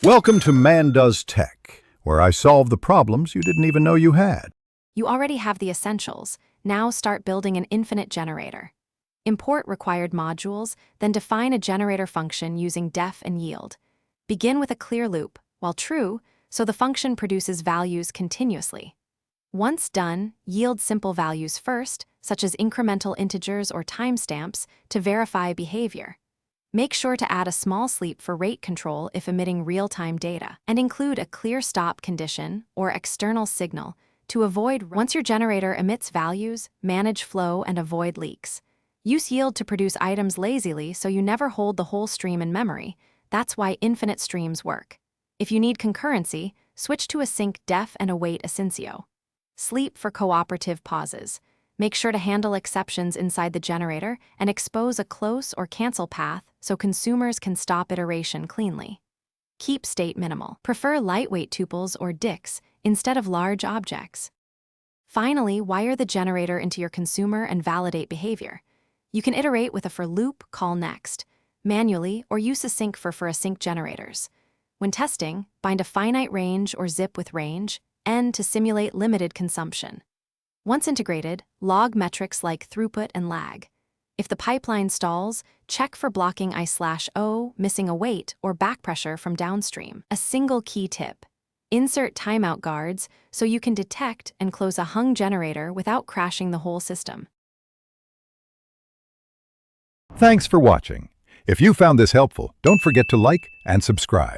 Welcome to Man Does Tech, where I solve the problems you didn't even know you had. You already have the essentials. Now start building an infinite generator. Import required modules, then define a generator function using def and yield. Begin with a clear loop, while true, so the function produces values continuously. Once done, yield simple values first, such as incremental integers or timestamps, to verify behavior. Make sure to add a small sleep for rate control if emitting real-time data, and include a clear stop condition or external signal to avoid. Once your generator emits values, manage flow and avoid leaks. Use yield to produce items lazily so you never hold the whole stream in memory. That's why infinite streams work. If you need concurrency, switch to async def and await asyncio. Sleep for cooperative pauses. Make sure to handle exceptions inside the generator and expose a close or cancel path so consumers can stop iteration cleanly. Keep state minimal. Prefer lightweight tuples or DICs instead of large objects. Finally, wire the generator into your consumer and validate behavior. You can iterate with a for loop, call next, manually, or use async for async generators. When testing, bind a finite range or zip with range, N to simulate limited consumption. Once integrated, log metrics like throughput and lag. If the pipeline stalls, check for blocking I/O, missing a wait, or backpressure from downstream. A single key tip. Insert timeout guards so you can detect and close a hung generator without crashing the whole system. Thanks for watching. If you found this helpful, don't forget to like and subscribe.